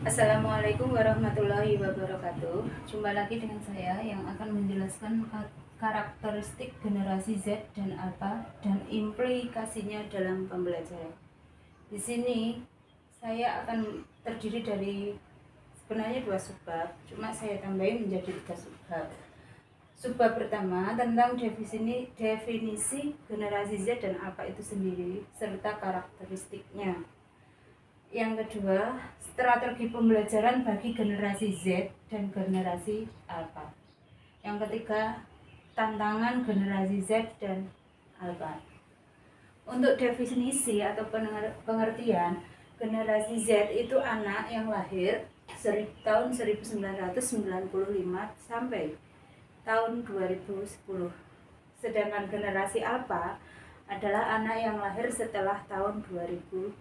Assalamualaikum warahmatullahi wabarakatuh. Jumpa lagi dengan saya yang akan menjelaskan karakteristik generasi Z dan Alpha dan implikasinya dalam pembelajaran. Di sini saya akan terdiri dari sebenarnya 2 subbab, cuma saya tambahin menjadi 3 subbab. Subbab pertama tentang definisi generasi Z dan Alpha itu sendiri serta karakteristiknya. Yang kedua, strategi pembelajaran bagi generasi Z dan generasi Alpha. Yang ketiga, tantangan generasi Z dan Alpha. Untuk definisi atau pengertian, generasi Z itu anak yang lahir tahun 1995 sampai tahun 2010. Sedangkan generasi Alpha adalah anak yang lahir setelah tahun 2010.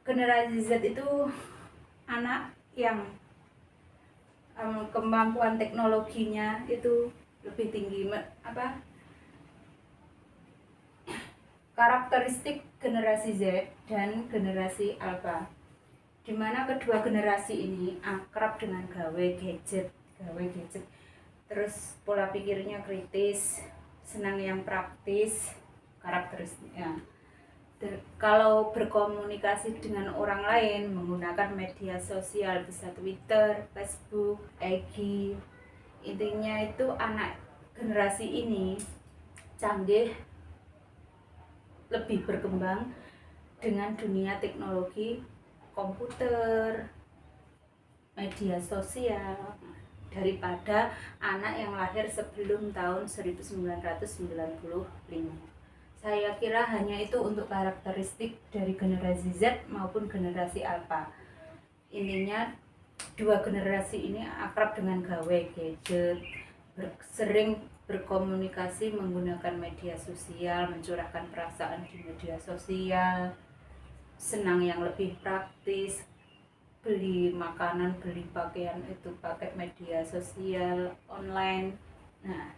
Generasi Z itu anak yang kemampuan teknologinya itu lebih tinggi. Karakteristik generasi Z dan generasi Alpha, dimana kedua generasi ini akrab dengan gawe gadget, terus pola pikirnya kritis, senang yang praktis. Karakteristiknya, kalau berkomunikasi dengan orang lain menggunakan media sosial, bisa Twitter, Facebook, IG. Intinya itu anak generasi ini canggih, lebih berkembang dengan dunia teknologi, komputer, media sosial daripada anak yang lahir sebelum tahun 1995. Saya kira hanya itu untuk karakteristik dari generasi Z maupun generasi Alpha. Intinya dua generasi ini akrab dengan gawe gadget, sering berkomunikasi menggunakan media sosial, mencurahkan perasaan di media sosial, senang yang lebih praktis, beli makanan, beli pakaian itu pakai media sosial, online. Nah,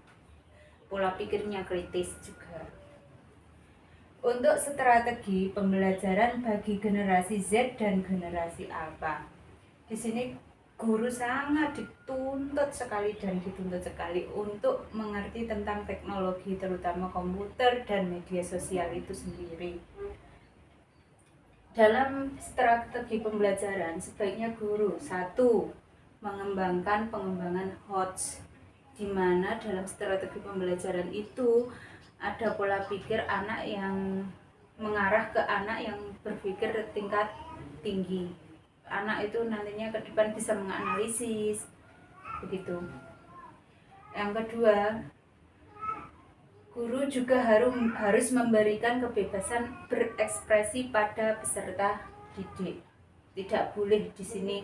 pola pikirnya kritis juga. Untuk strategi pembelajaran bagi generasi Z dan generasi Alpha, di sini guru sangat dituntut sekali untuk mengerti tentang teknologi, terutama komputer dan media sosial itu sendiri. Dalam strategi pembelajaran, sebaiknya guru satu mengembangkan pengembangan HOTS, di mana dalam strategi pembelajaran itu ada pola pikir anak yang mengarah ke anak yang berpikir tingkat tinggi. Anak itu nantinya ke depan bisa menganalisis, begitu. Yang kedua, guru juga harus memberikan kebebasan berekspresi pada peserta didik. Tidak boleh di sini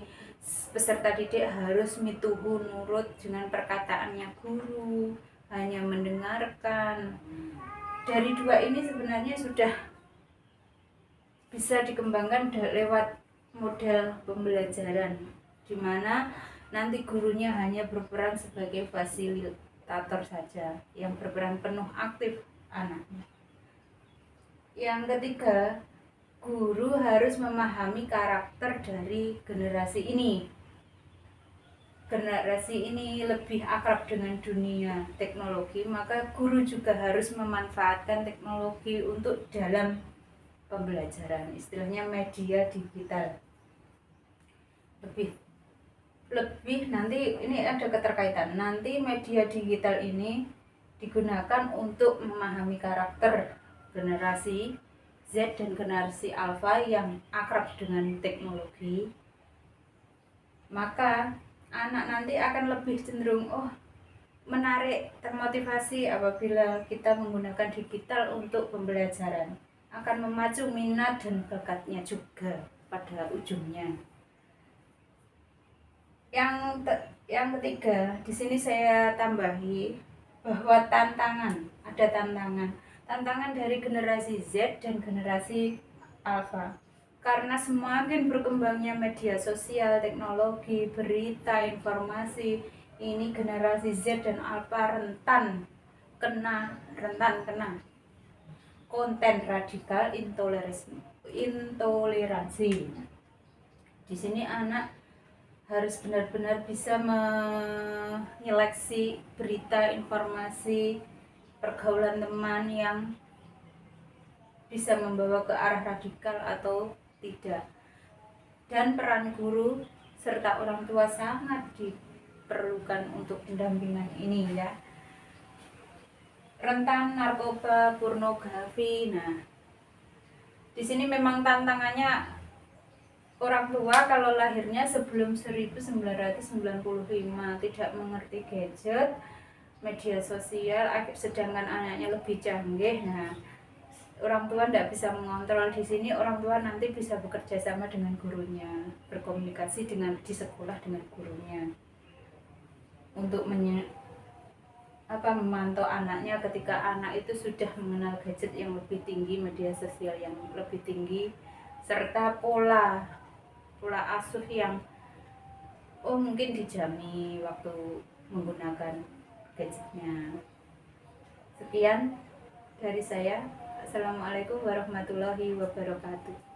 peserta didik harus mituhu nurut dengan perkataannya guru, hanya mendengarkan. Dari dua ini sebenarnya sudah bisa dikembangkan lewat model pembelajaran, di mana nanti gurunya hanya berperan sebagai fasilitator saja yang berperan penuh aktif anaknya. Yang ketiga, guru harus memahami karakter dari generasi ini. Generasi ini lebih akrab dengan dunia teknologi, maka guru juga harus memanfaatkan teknologi untuk dalam pembelajaran, istilahnya media digital. Lebih nanti ini ada keterkaitan. Nanti media digital ini digunakan untuk memahami karakter generasi Z dan generasi Alpha yang akrab dengan teknologi. Maka anak nanti akan lebih cenderung menarik, termotivasi apabila kita menggunakan digital untuk pembelajaran, akan memacu minat dan bakatnya juga pada ujungnya. Yang ketiga, di sini saya tambahi bahwa ada tantangan dari generasi Z dan generasi Alpha. Karena semakin berkembangnya media sosial, teknologi, berita, informasi, ini generasi Z dan Alpha rentan kena konten radikal, intoleransi. Di sini anak harus benar-benar bisa menyeleksi berita, informasi, pergaulan teman yang bisa membawa ke arah radikal atau tidak. Dan peran guru serta orang tua sangat diperlukan untuk pendampingan ini ya. Rentan narkoba, pornografi. Nah, di sini memang tantangannya orang tua kalau lahirnya sebelum 1995 tidak mengerti gadget, media sosial, sedangkan anaknya lebih canggih. Nah, orang tua tidak bisa mengontrol. Di sini orang tua nanti bisa bekerja sama dengan gurunya, berkomunikasi di sekolah dengan gurunya untuk memantau anaknya ketika anak itu sudah mengenal gadget yang lebih tinggi, media sosial yang lebih tinggi, serta pola asuh yang mungkin dijami waktu menggunakan gadgetnya. Sekian dari saya. Assalamualaikum warahmatullahi wabarakatuh.